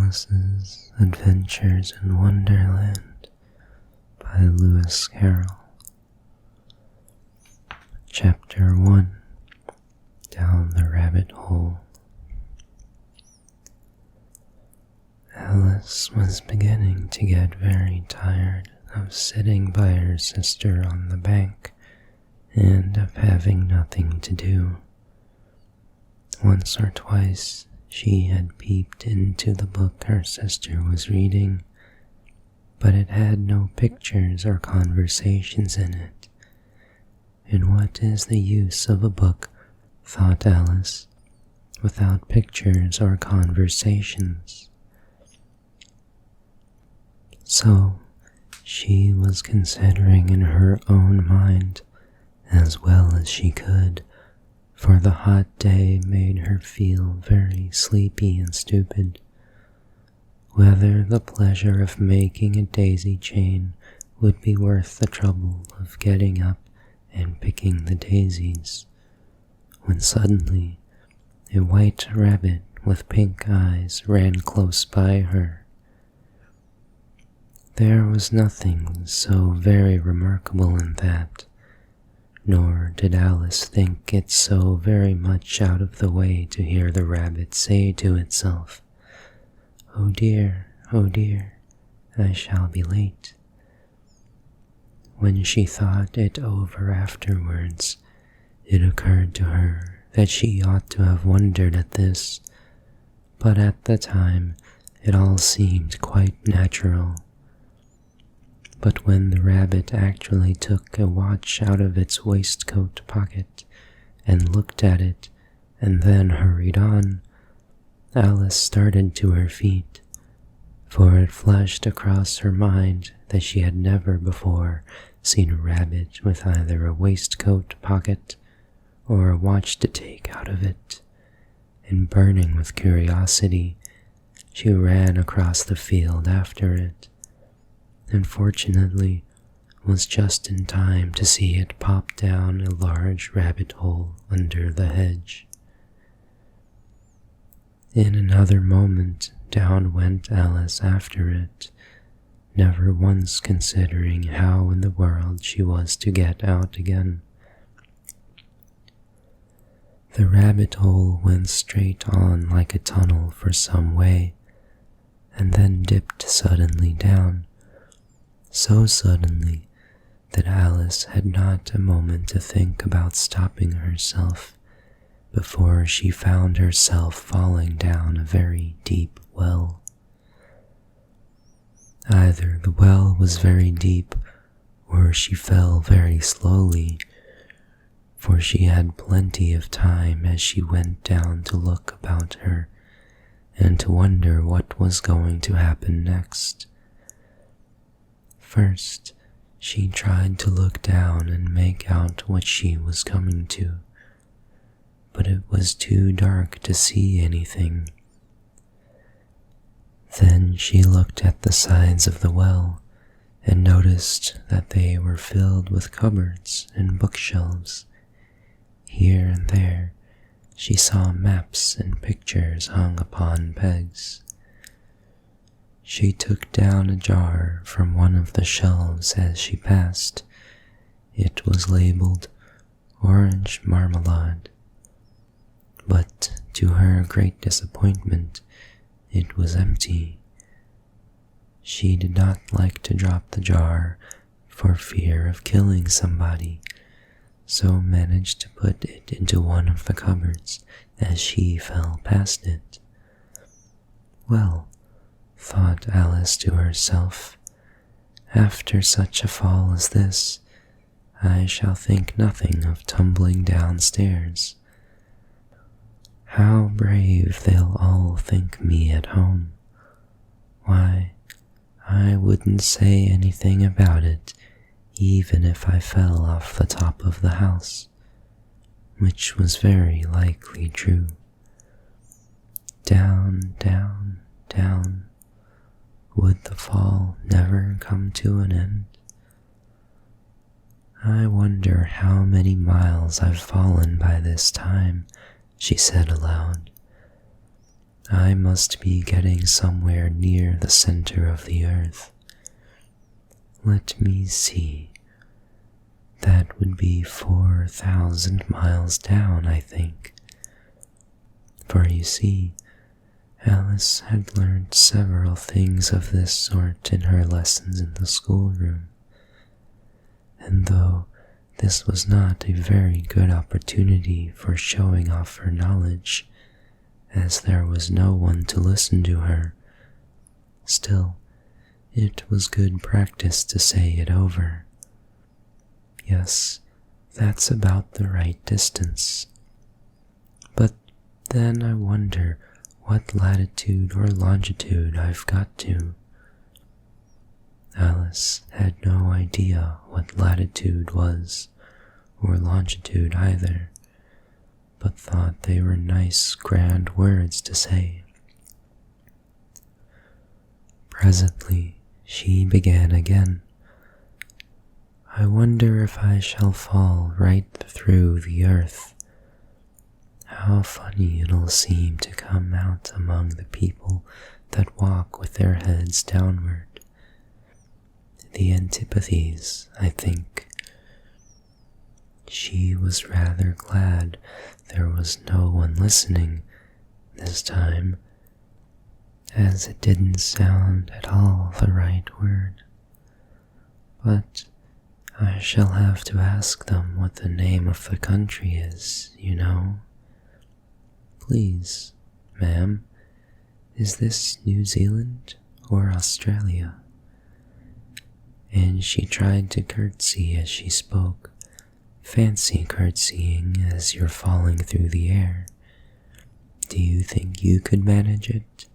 Alice's Adventures in Wonderland by Lewis Carroll. Chapter 1. Down the Rabbit Hole. Alice was beginning to get very tired of sitting by her sister on the bank and of having nothing to do. Once or twice she had peeped into the book her sister was reading, but it had no pictures or conversations in it. And what is the use of a book, thought Alice, without pictures or conversations? So she was considering in her own mind, as well as she could, for the hot day made her feel very sleepy and stupid, whether the pleasure of making a daisy chain would be worth the trouble of getting up and picking the daisies, when suddenly a white rabbit with pink eyes ran close by her. There was nothing so very remarkable in that, nor did Alice think it so very much out of the way to hear the rabbit say to itself, oh dear, I shall be late." When she thought it over afterwards, it occurred to her that she ought to have wondered at this, but at the time it all seemed quite natural. But when the rabbit actually took a watch out of its waistcoat pocket and looked at it and then hurried on, Alice started to her feet, for it flashed across her mind that she had never before seen a rabbit with either a waistcoat pocket or a watch to take out of it, and burning with curiosity, she ran across the field after it, and fortunately was just in time to see it pop down a large rabbit hole under the hedge. In another moment down went Alice after it, never once considering how in the world she was to get out again. The rabbit hole went straight on like a tunnel for some way, and then dipped suddenly down, so suddenly that Alice had not a moment to think about stopping herself before she found herself falling down a very deep well. Either the well was very deep or she fell very slowly, for she had plenty of time as she went down to look about her and to wonder what was going to happen next. First, she tried to look down and make out what she was coming to, but it was too dark to see anything. Then she looked at the sides of the well and noticed that they were filled with cupboards and bookshelves. Here and there she saw maps and pictures hung upon pegs. She took down a jar from one of the shelves as she passed. It was labeled Orange Marmalade, but to her great disappointment, it was empty. She did not like to drop the jar for fear of killing somebody, so managed to put it into one of the cupboards as she fell past it. Well, thought Alice to herself, after such a fall as this, I shall think nothing of tumbling downstairs. How brave they'll all think me at home. Why, I wouldn't say anything about it, even if I fell off the top of the house, which was very likely true. Down, down, down. Would the fall never come to an end? I wonder how many miles I've fallen by this time, she said aloud. I must be getting somewhere near the center of the earth. Let me see. That would be 4,000 miles down, I think. For you see, Alice had learned several things of this sort in her lessons in the schoolroom, and though this was not a very good opportunity for showing off her knowledge, as there was no one to listen to her, still, it was good practice to say it over. Yes, that's about the right distance. But then I wonder what latitude or longitude I've got to. Alice had no idea what latitude was, or longitude either, but thought they were nice, grand words to say. Presently, she began again. I wonder if I shall fall right through the earth. How funny it'll seem to come out among the people that walk with their heads downward. The antipathies, I think. She was rather glad there was no one listening this time, as it didn't sound at all the right word. But I shall have to ask them what the name of the country is, you know. Please, ma'am, is this New Zealand or Australia? And she tried to curtsy as she spoke. Fancy curtsying as you're falling through the air. Do you think you could manage it?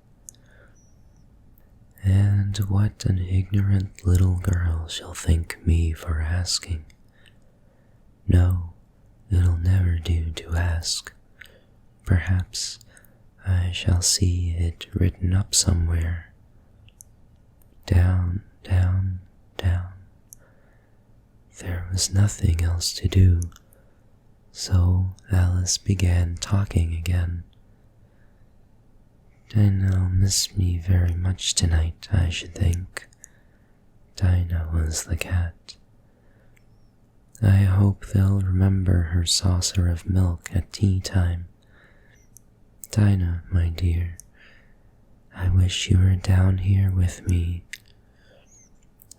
And what an ignorant little girl she'll think me for asking. No, it'll never do to ask. Perhaps I shall see it written up somewhere. Down, down, down. There was nothing else to do, so Alice began talking again. Dinah'll miss me very much tonight, I should think. Dinah was the cat. I hope they'll remember her saucer of milk at tea time. Dinah, my dear, I wish you were down here with me.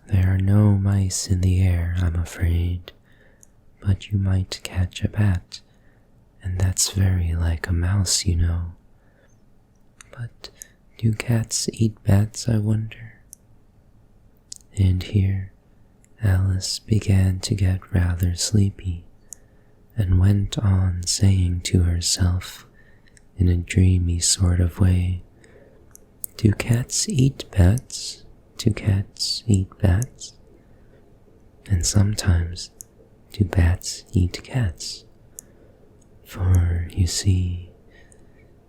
There are no mice in the air, I'm afraid, but you might catch a bat, and that's very like a mouse, you know. But do cats eat bats, I wonder? And here Alice began to get rather sleepy, and went on saying to herself, in a dreamy sort of way, do cats eat bats? Do cats eat bats? And sometimes, do bats eat cats? For, you see,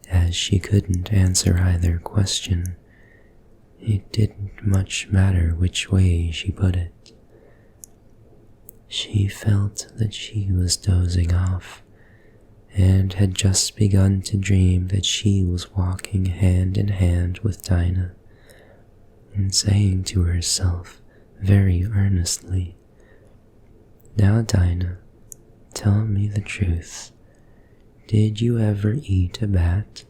as she couldn't answer either question, it didn't much matter which way she put it. She felt that she was dozing off, and had just begun to dream that she was walking hand in hand with Dinah, and saying to herself very earnestly, Now, Dinah, tell me the truth. Did you ever eat a bat?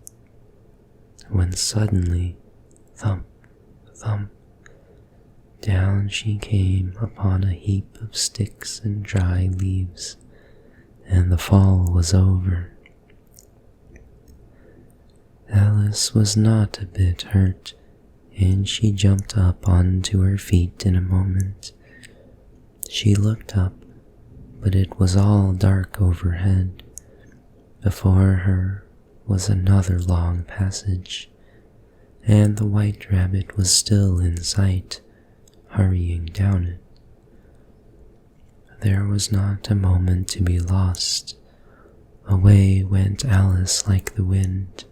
When suddenly, thump, thump, down she came upon a heap of sticks and dry leaves, and the fall was over. Alice was not a bit hurt, and she jumped up onto her feet in a moment. She looked up, but it was all dark overhead. Before her was another long passage, and the white rabbit was still in sight, hurrying down it. There was not a moment to be lost. Away went Alice like the wind,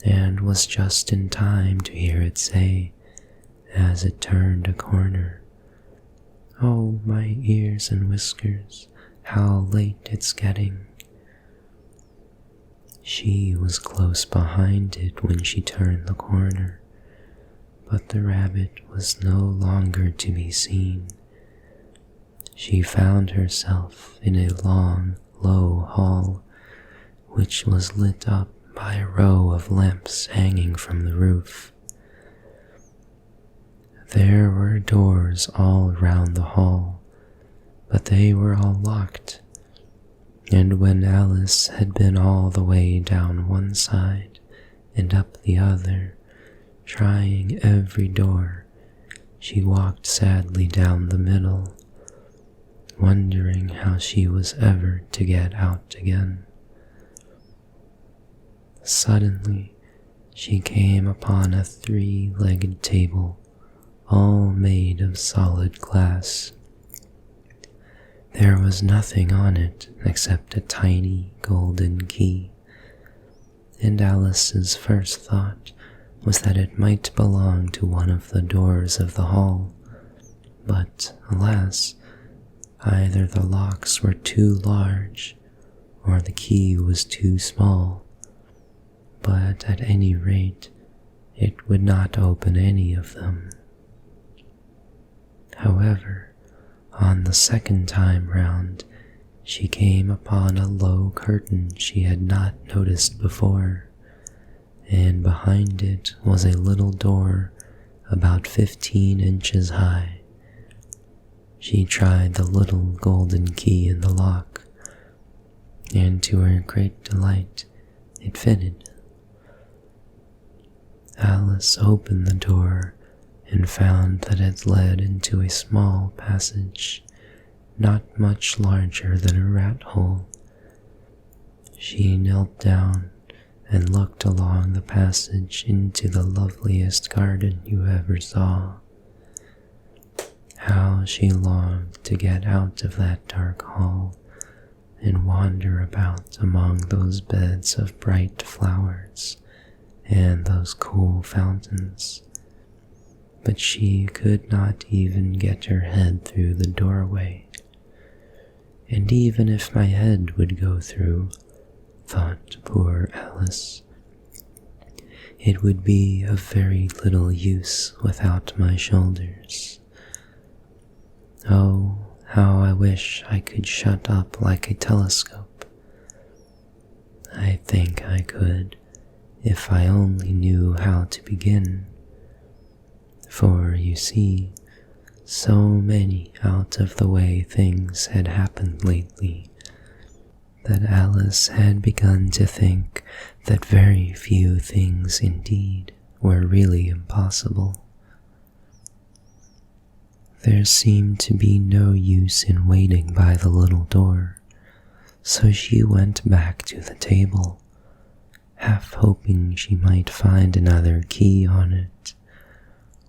and was just in time to hear it say, as it turned a corner, Oh, my ears and whiskers, how late it's getting. She was close behind it when she turned the corner, but the rabbit was no longer to be seen. She found herself in a long, low hall, which was lit up by a row of lamps hanging from the roof. There were doors all round the hall, but they were all locked, and when Alice had been all the way down one side and up the other, trying every door, she walked sadly down the middle, wondering how she was ever to get out again. Suddenly, she came upon a 3-legged table, all made of solid glass. There was nothing on it except a tiny golden key, and Alice's first thought was that it might belong to one of the doors of the hall, but alas, either the locks were too large or the key was too small, but at any rate, it would not open any of them. However, on the second time round, she came upon a low curtain she had not noticed before, and behind it was a little door about 15 inches high. She tried the little golden key in the lock, and to her great delight, it fitted. Alice opened the door and found that it led into a small passage, not much larger than a rat hole. She knelt down and looked along the passage into the loveliest garden you ever saw. How she longed to get out of that dark hall and wander about among those beds of bright flowers and those cool fountains. But she could not even get her head through the doorway. And even if my head would go through, thought poor Alice, it would be of very little use without my shoulders. Oh, how I wish I could shut up like a telescope. I think I could, if I only knew how to begin. For, you see, so many out-of-the-way things had happened lately that Alice had begun to think that very few things indeed were really impossible. There seemed to be no use in waiting by the little door, so she went back to the table, half hoping she might find another key on it,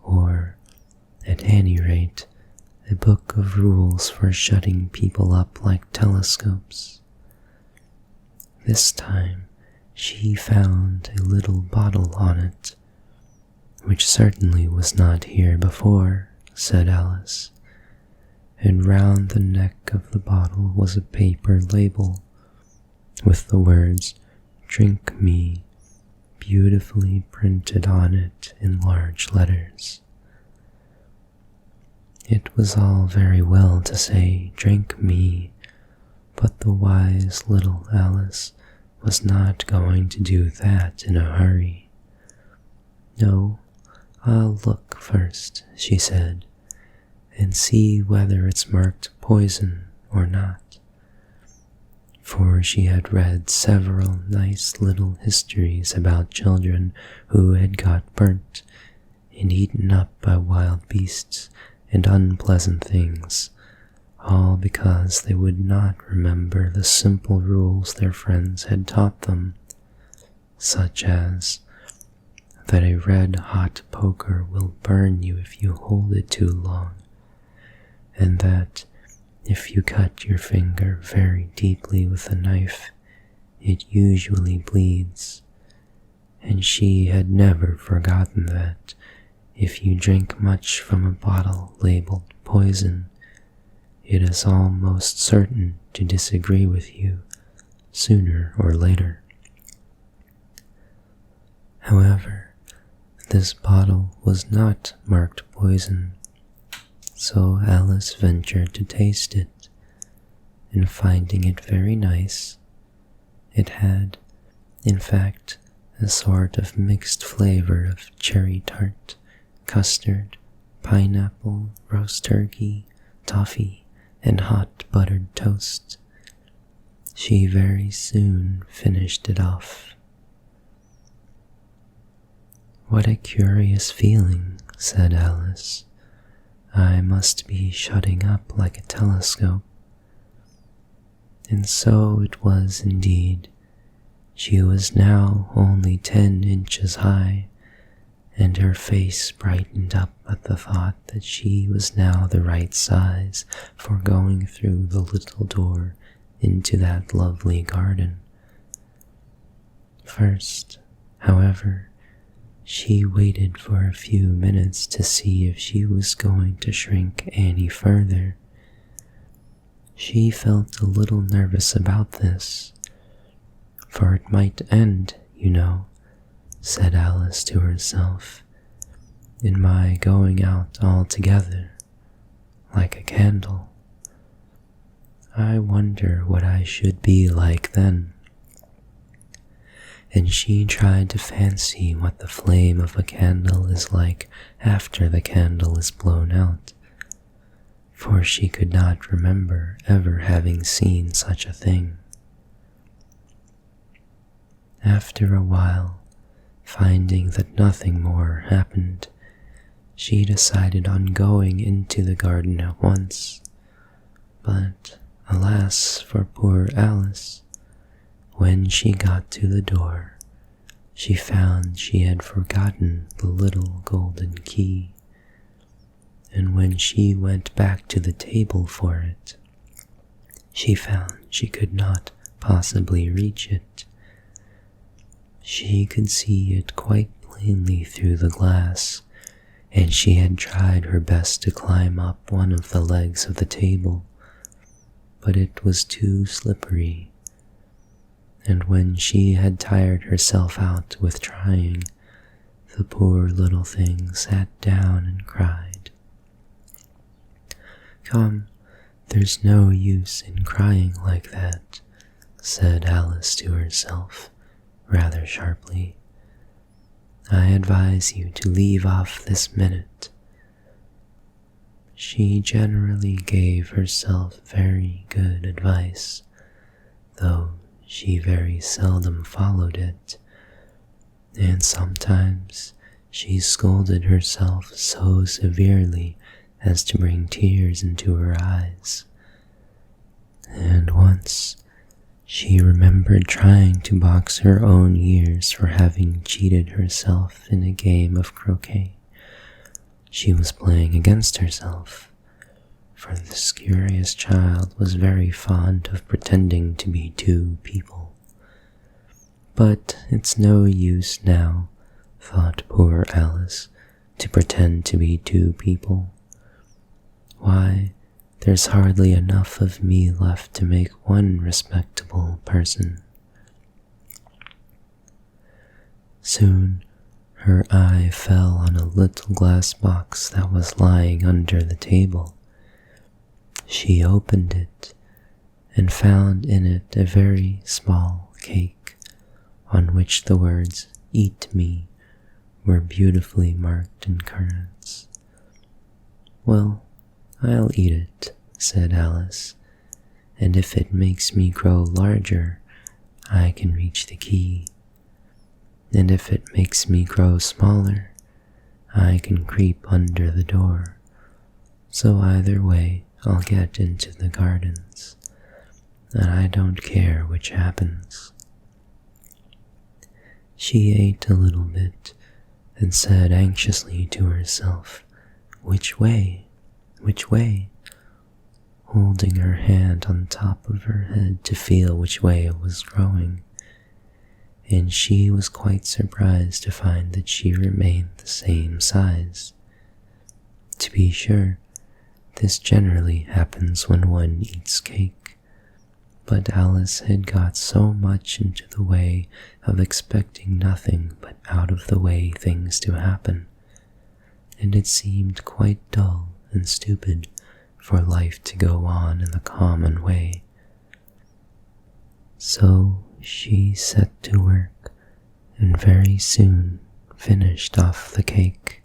or, at any rate, a book of rules for shutting people up like telescopes. This time she found a little bottle on it, which certainly was not here before, said Alice, and round the neck of the bottle was a paper label with the words, "Drink me," beautifully printed on it in large letters. It was all very well to say, "Drink me," but the wise little Alice was not going to do that in a hurry. "No, I'll look first," she said, "and see whether it's marked poison or not." For she had read several nice little histories about children who had got burnt and eaten up by wild beasts and unpleasant things, all because they would not remember the simple rules their friends had taught them, such as that a red-hot poker will burn you if you hold it too long, and that if you cut your finger very deeply with a knife, it usually bleeds, and she had never forgotten that if you drink much from a bottle labeled poison, it is almost certain to disagree with you sooner or later. However, this bottle was not marked poison, so Alice ventured to taste it, and finding it very nice, it had, in fact, a sort of mixed flavor of cherry tart, custard, pineapple, roast turkey, toffee, and hot buttered toast. She very soon finished it off. "What a curious feeling," said Alice. "I must be shutting up like a telescope." And so it was indeed. She was now only 10 inches high, and her face brightened up at the thought that she was now the right size for going through the little door into that lovely garden. First, however, she waited for a few minutes to see if she was going to shrink any further. She felt a little nervous about this, for it might end, you know, said Alice to herself, in my going out altogether, like a candle. I wonder what I should be like then. And she tried to fancy what the flame of a candle is like after the candle is blown out, for she could not remember ever having seen such a thing. After a while, finding that nothing more happened, she decided on going into the garden at once. But, alas for poor Alice, when she got to the door, she found she had forgotten the little golden key, and when she went back to the table for it, she found she could not possibly reach it. She could see it quite plainly through the glass, and she had tried her best to climb up one of the legs of the table, but it was too slippery, and when she had tired herself out with trying, the poor little thing sat down and cried. "Come, there's no use in crying like that," said Alice to herself, rather sharply. "I advise you to leave off this minute." She generally gave herself very good advice, though she very seldom followed it, and sometimes she scolded herself so severely as to bring tears into her eyes. And once, she remembered trying to box her own ears for having cheated herself in a game of croquet. She was playing against herself, for this curious child was very fond of pretending to be two people. But it's no use now, thought poor Alice, to pretend to be two people. Why, there's hardly enough of me left to make one respectable person. Soon her eye fell on a little glass box that was lying under the table. She opened it and found in it a very small cake, on which the words "Eat me" were beautifully marked in currants. "Well, I'll eat it," said Alice, "and if it makes me grow larger, I can reach the key. And if it makes me grow smaller, I can creep under the door. So either way, I'll get into the gardens, and I don't care which happens." She ate a little bit and said anxiously to herself, "Which way? Which way?" holding her hand on top of her head to feel which way it was growing, and she was quite surprised to find that she remained the same size. To be sure, this generally happens when one eats cake, But Alice had got so much into the way of expecting nothing but out-of-the-way things to happen, and it seemed quite dull and stupid for life to go on in the common way. So she set to work and very soon finished off the cake.